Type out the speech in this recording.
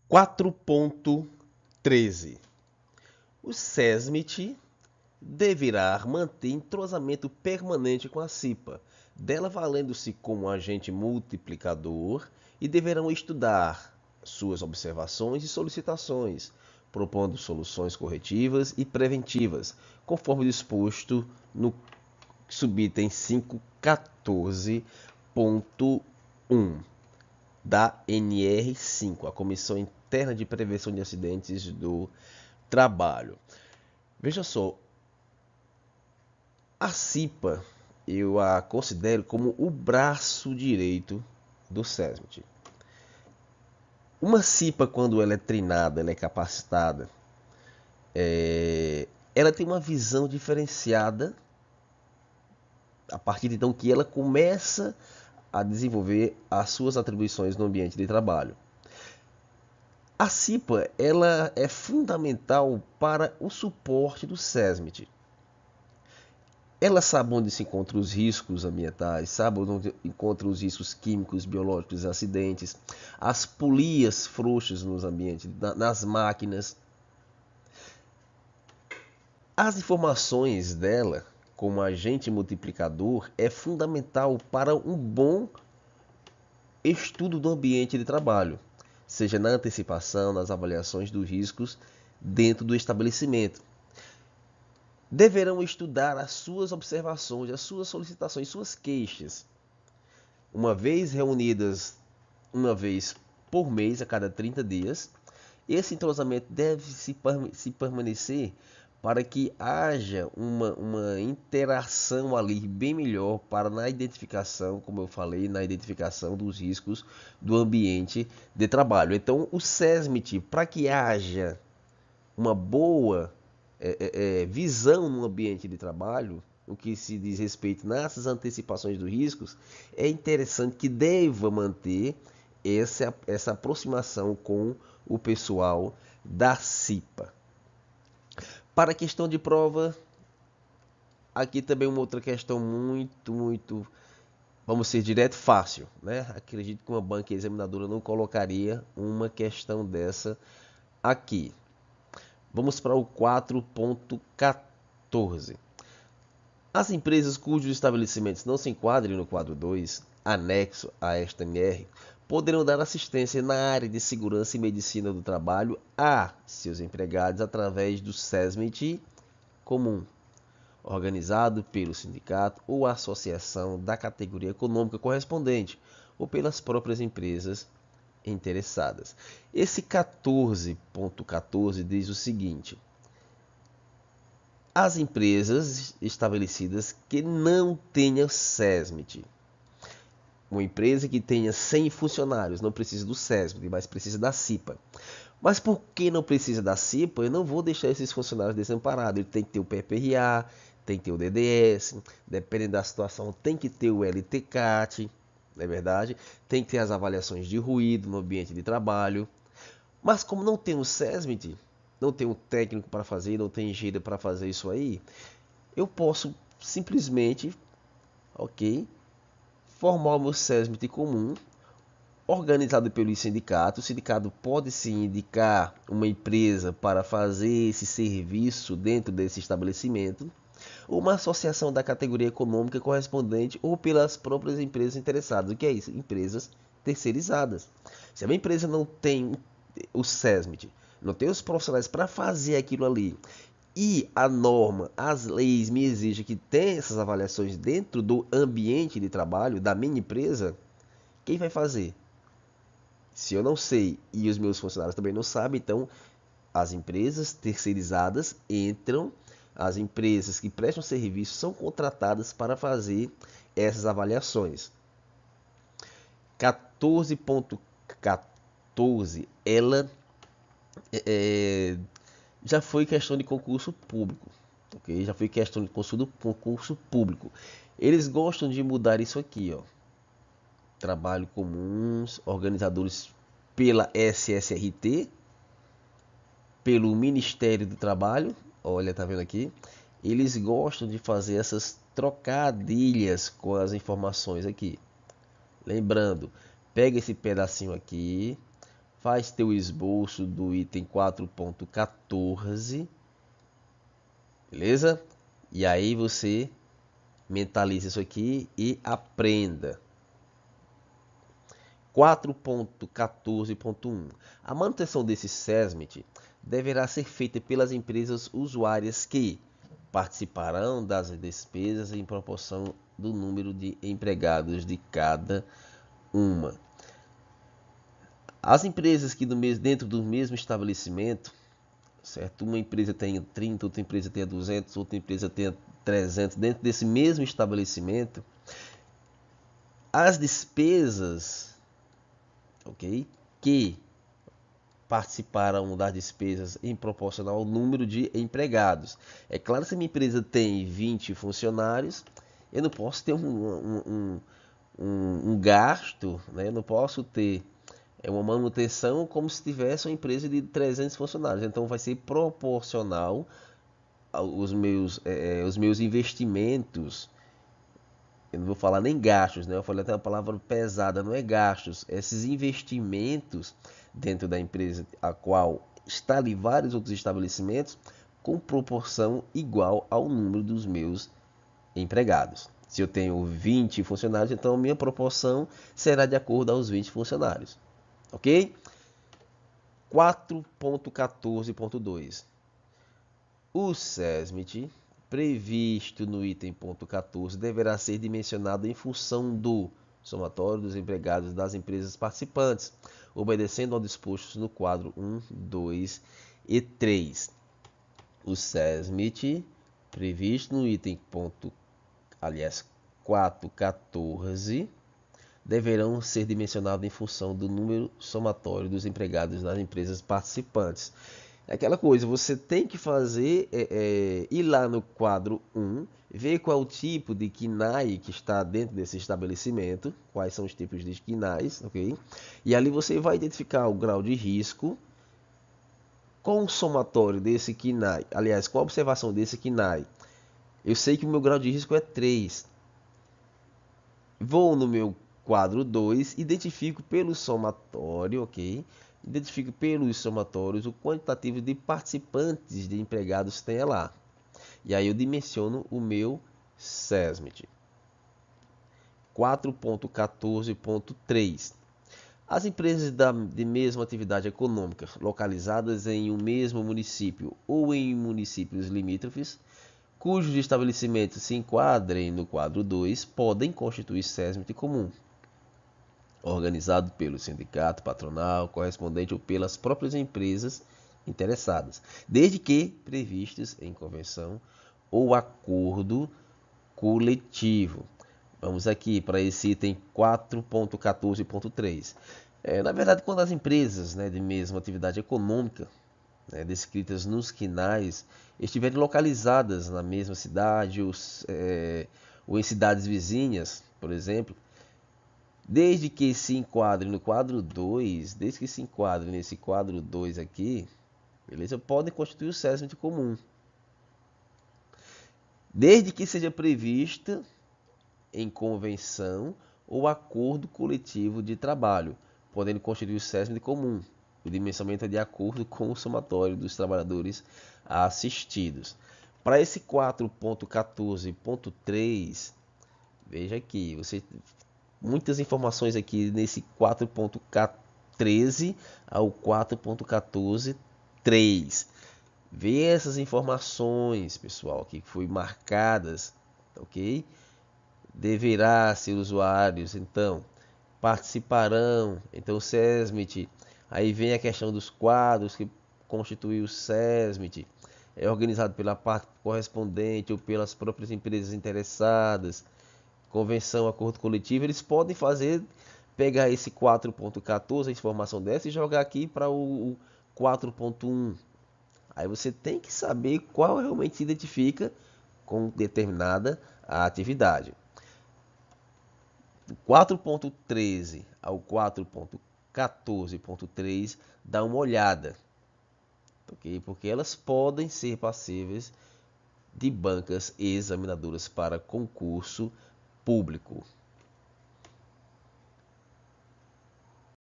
4.13. O SESMIT deverá manter entrosamento permanente com a CIPA, dela valendo-se como agente multiplicador, e deverão estudar suas observações e solicitações, propondo soluções corretivas e preventivas, conforme disposto no subitem 514.1 da NR5, a Comissão Interna de Prevenção de Acidentes do Trabalho. Veja só, a CIPA eu a considero como o braço direito do SESMIT. Uma CIPA, quando ela é treinada, ela é capacitada, ela tem uma visão diferenciada a partir de então que ela começa a desenvolver as suas atribuições no ambiente de trabalho. A CIPA ela é fundamental para o suporte do SESMIT. Ela sabe onde se encontram os riscos ambientais, sabe onde encontram os riscos químicos, biológicos, acidentes, as polias frouxas nos ambientes, nas máquinas. As informações dela, como agente multiplicador, é fundamental para um bom estudo do ambiente de trabalho, seja na antecipação, nas avaliações dos riscos dentro do estabelecimento. Deverão estudar as suas observações, as suas solicitações, suas queixas, uma vez reunidas, uma vez por mês, a cada 30 dias. Esse entrosamento deve se permanecer para que haja uma interação ali bem melhor para na identificação, como eu falei, na identificação dos riscos do ambiente de trabalho. Então, o SESMIT, para que haja uma boa visão no ambiente de trabalho, o que se diz respeito nessas antecipações dos riscos, é interessante que deva manter essa aproximação com o pessoal da CIPA. Para a questão de prova, aqui também uma outra questão muito, vamos ser direto, fácil, né? Acredito que uma banca examinadora não colocaria uma questão dessa aqui. Vamos para o 4.14. As empresas cujos estabelecimentos não se enquadrem no quadro 2, anexo a esta NR, poderão dar assistência na área de segurança e medicina do trabalho a seus empregados através do SESMIT comum, organizado pelo sindicato ou associação da categoria econômica correspondente, ou pelas próprias empresas interessadas. Esse 14.14 diz o seguinte: as empresas estabelecidas que não tenham SESMIT, uma empresa que tenha 100 funcionários, não precisa do SESMIT, mas precisa da CIPA. Mas por que não precisa da CIPA? Eu não vou deixar esses funcionários desamparados. Ele tem que ter o PPRA, tem que ter o DDS, dependendo da situação, tem que ter o LTCAT, não é verdade? Tem que ter as avaliações de ruído no ambiente de trabalho. Mas como não tem o SESMIT, não tem um técnico para fazer, não tem engenheiro para fazer isso aí, eu posso simplesmente, ok, formar o meu SESMIT comum, organizado pelo sindicato. O sindicato pode sim indicar uma empresa para fazer esse serviço dentro desse estabelecimento, ou uma associação da categoria econômica correspondente, ou pelas próprias empresas interessadas. O que é isso? Empresas terceirizadas. Se a minha empresa não tem o SESMIT, não tem os profissionais para fazer aquilo ali, e a norma, as leis me exigem que tenha essas avaliações dentro do ambiente de trabalho da minha empresa, quem vai fazer? Se eu não sei e os meus funcionários também não sabem, então as empresas terceirizadas entram, as empresas que prestam serviço são contratadas para fazer essas avaliações. 14.14, ela já foi questão de concurso público, ok? Já foi questão de concurso público. Eles gostam de mudar isso aqui, ó. Trabalho comuns, organizadores pela SSRT, pelo Ministério do Trabalho, olha, tá vendo aqui? Eles gostam de fazer essas trocadilhas com as informações aqui. Lembrando, pega esse pedacinho aqui, faz teu esboço do item 4.14, beleza? E aí você mentaliza isso aqui e aprenda. 4.14.1. A manutenção desse SESMIT deverá ser feita pelas empresas usuárias que participarão das despesas em proporção do número de empregados de cada uma. As empresas que dentro do mesmo estabelecimento, certo? Uma empresa tenha 30, outra empresa tenha 200, outra empresa tenha 300, dentro desse mesmo estabelecimento, as despesas, ok, que participarão das despesas em proporcional ao número de empregados. É claro que se a minha empresa tem 20 funcionários, eu não posso ter um gasto, né? Eu não posso ter uma manutenção como se tivesse uma empresa de 300 funcionários. Então vai ser proporcional aos os meus investimentos. Eu não vou falar nem gastos, né? Eu falei até uma palavra pesada, não é gastos. Esses investimentos dentro da empresa, a qual está ali vários outros estabelecimentos, com proporção igual ao número dos meus empregados. Se eu tenho 20 funcionários, então a minha proporção será de acordo aos 20 funcionários. Ok? 4.14.2. O SESMIT previsto no item ponto 14 deverá ser dimensionado em função do somatório dos empregados das empresas participantes, obedecendo ao disposto no quadro 1, 2 e 3. O SESMIT previsto no item 4.14 deverão ser dimensionados em função do número somatório dos empregados das empresas participantes. É aquela coisa, você tem que fazer, ir lá no quadro 1, ver qual é o tipo de KNAI que está dentro desse estabelecimento, quais são os tipos de KNAIs, ok? E ali você vai identificar o grau de risco com o somatório desse KNAI. Aliás, com a observação desse KNAI, eu sei que o meu grau de risco é 3. Vou no meu quadro 2, identifico pelo somatório, ok? Identifico pelos somatórios o quantitativo de participantes de empregados tem lá. E aí eu dimensiono o meu SESMIT. 4.14.3. As empresas de mesma atividade econômica localizadas em um mesmo município ou em municípios limítrofes, cujos estabelecimentos se enquadrem no quadro 2, podem constituir SESMIT comum, organizado pelo sindicato patronal correspondente ou pelas próprias empresas interessadas, desde que previstos em convenção ou acordo coletivo. Vamos aqui para esse item 4.14.3. Na verdade, quando as empresas, né, de mesma atividade econômica, né, descritas nos KNAIs, estiverem localizadas na mesma cidade ou em cidades vizinhas, por exemplo, desde que se enquadre no quadro 2, desde que se enquadre nesse quadro 2 aqui, beleza? Podem constituir o SESMIT comum. Desde que seja prevista em convenção ou acordo coletivo de trabalho, podendo constituir o SESMIT comum. O dimensionamento é de acordo com o somatório dos trabalhadores assistidos. Para esse 4.14.3, veja aqui, muitas informações aqui nesse 4.13 ao 4.14.3. Vê essas informações, pessoal, que foi marcadas, ok? Deverá ser usuários, então, participarão, então o SESMIT. Aí vem a questão dos quadros que constituem o SESMIT. É organizado pela parte correspondente ou pelas próprias empresas interessadas. Convenção, acordo coletivo, eles podem pegar esse 4.14, a informação dessa, e jogar aqui para o 4.1. Aí você tem que saber qual realmente se identifica com determinada atividade. 4.13 ao 4.14.3, dá uma olhada, ok? Porque elas podem ser passíveis de bancas examinadoras para concurso público.